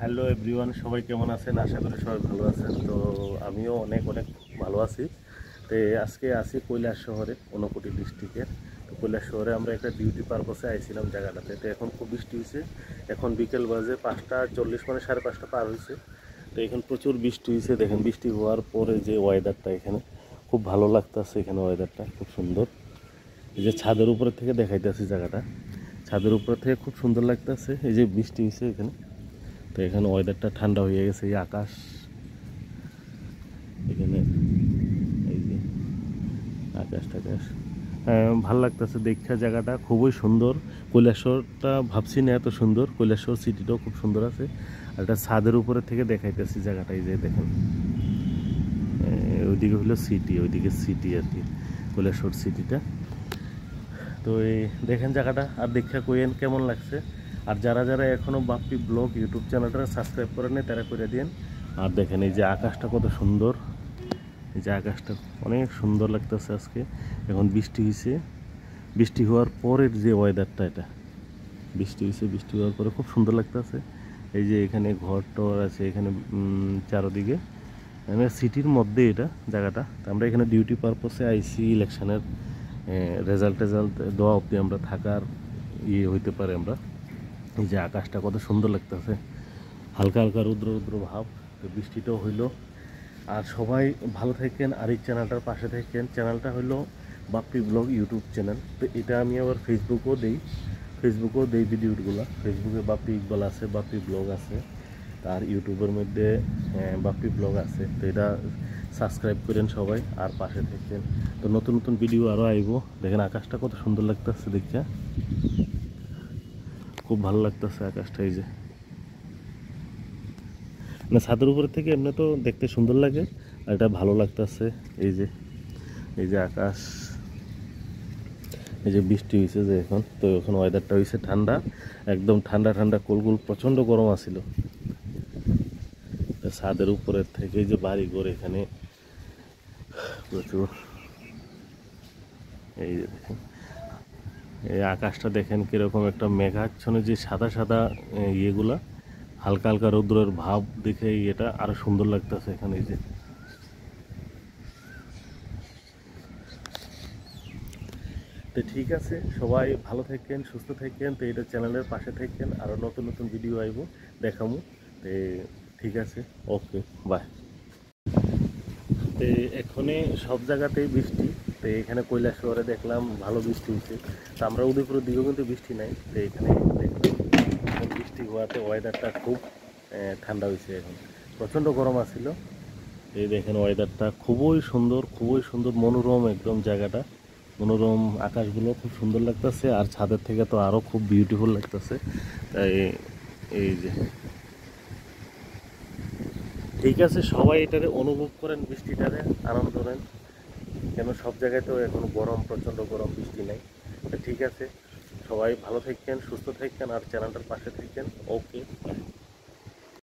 Hello everyone, সবাই কেমন আছেন? আশা করি সবাই ভালো আছেন। তো আমিও অনেক ভালো আছি। তো আজকে আছি কৈলাস শহরে, ঊনকোটি ডিস্ট্রিক্টের। তো কৈলাস শহরে আমরা একটা ডিউটি পারপাসে আইছিলাম জায়গাটাতে। তো এখন খুব বৃষ্টি হয়েছে। এখন বিকেল বাজে 5:40, মানে 5:30 পার হয়েছে। তো এখন প্রচুর বৃষ্টি হয়েছে। দেখেন বৃষ্টি হওয়ার পরে যে ওয়েদারটা এখানে খুব ভালো লাগতেছে। এখানে ওয়েদারটা খুব সুন্দর। এই যে ছাদের উপরে থেকে দেখাইতেছি জায়গাটা, ছাদের উপর থেকে খুব সুন্দর লাগতেছে। এই যে বৃষ্টি হয়েছে এখানে, তো এখানে ওয়েদারটা ঠান্ডা হয়ে গেছে। এই আকাশ এখানে, এই যে আকাশ টাকাশ, ভাল লাগতেছে দেখা। জায়গাটা খুবই সুন্দর। কৈলাসহরটা ভাবছি না এত সুন্দর। কৈলাসহর সিটিটাও খুব সুন্দর আছে। আর এটা ছাদের উপরে থেকে দেখাইতেছি জায়গাটা। এই যে দেখেন, ওইদিকে হলো সিটি, ওইদিকে সিটি আর কি, কৈলাসহর সিটিটা। তো এই দেখেন জায়গাটা, আর দেখা কইেন কেমন লাগছে। আর যারা যারা এখনও বাপ্পি ব্লগ ইউটিউব চ্যানেলটা সাবস্ক্রাইব করে নেই তারা করে দিন। আর দেখেন এই যে আকাশটা কত সুন্দর। এই যে আকাশটা অনেক সুন্দর লাগতেছে আজকে। এখন বৃষ্টি হয়েছে, বৃষ্টি হওয়ার পরের যে ওয়েদারটা, এটা বৃষ্টি হয়েছে, বৃষ্টি হওয়ার পরে খুব সুন্দর লাগতেছে। এই যে এখানে ঘর টর আছে এখানে চারোদিকে, মানে সিটির মধ্যে এটা জায়গাটা। তো আমরা এখানে ডিউটি পারপাসে আইসি, ইলেকশনের রেজাল্ট দেওয়া অবধি আমরা থাকার হইতে পারে আমরা। এই যে আকাশটা কত সুন্দর লাগতেছে, হালকা হালকা রুদ্র রুদ্র ভাব। তো বৃষ্টিটাও হইলো। আর সবাই ভালো থাকেন, আর এই চ্যানেলটার পাশে থাকেন। চ্যানেলটা হলো বাপ্পি ব্লগ ইউটিউব চ্যানেল। তো এটা আমি আবার ফেসবুকেও দেই ভিডিওগুলো। ফেসবুকে বাপ্পি ইকবাল আছে, বাপ্পি ব্লগ আছে, আর ইউটিউবের মধ্যে বাপ্পি ব্লগ আছে। তো এটা সাবস্ক্রাইব করেন সবাই, আর পাশে থাকেন। তো নতুন নতুন ভিডিও আরও আইব। দেখেন আকাশটা কত সুন্দর লাগতেছে দেখা, খুব ভালো লাগতেছে আকাশটা। এই যে না, ছাদের উপর থেকে এমনি তো দেখতে সুন্দর লাগে, আর এটা ভালো লাগতেছে। এই যে আকাশ, এই যে বৃষ্টি হয়েছে যে এখন, তো এখন ওয়েদারটা হয়েছে ঠান্ডা, একদম ঠান্ডা ঠান্ডা কুলকুল। প্রচণ্ড গরম আসছিল ছাদের উপরের থেকে। এই যে বাড়ি ঘর এখানে প্রচুর। এই যে দেখেন, এই আকাশটা দেখেন কীরকম একটা মেঘাচ্ছন্ন, যে সাদা সাদা ইয়েগুলা, হালকা হালকা রৌদ্রের ভাব দেখে এটা আরো সুন্দর লাগতেছে এখানে। এই যে তো ঠিক আছে, সবাই ভালো থাকেন, সুস্থ থাকেন। তো এটা চ্যানেলের পাশে থাকেন, আরও নতুন নতুন ভিডিও আইব দেখামু। তো ঠিক আছে, ওকে, বাই। তো এখনই সব জায়গাতেই বৃষ্টি। তো এখানে কৈলাস শহরে দেখলাম ভালো বৃষ্টি হচ্ছে। তো আমরা উদয়পুরের দিকেও কিন্তু বৃষ্টি নাই। তো এখানে দেখলাম বৃষ্টি হওয়াতে ওয়েদারটা খুব ঠান্ডা হয়েছে। এখন প্রচণ্ড গরম আসছিল। এই দেখেন ওয়েদারটা খুবই সুন্দর, খুবই সুন্দর, মনোরম একদম জায়গাটা, মনোরম। আকাশগুলো খুব সুন্দর লাগতেছে, আর ছাদের থেকে তো আরও খুব বিউটিফুল লাগতেছে। তাই এই যে ঠিক আছে, সবাই এটারে অনুভব করেন, বৃষ্টিটারে আনন্দ নেন। কেন সব জায়গায় তো এখন গরম, প্রচণ্ড গরম, বৃষ্টি নাই। তো ঠিক আছে, সবাই ভালো থাকেন, সুস্থ থাকেন, আর চ্যানেলটার পাশে থাকেন। ওকে।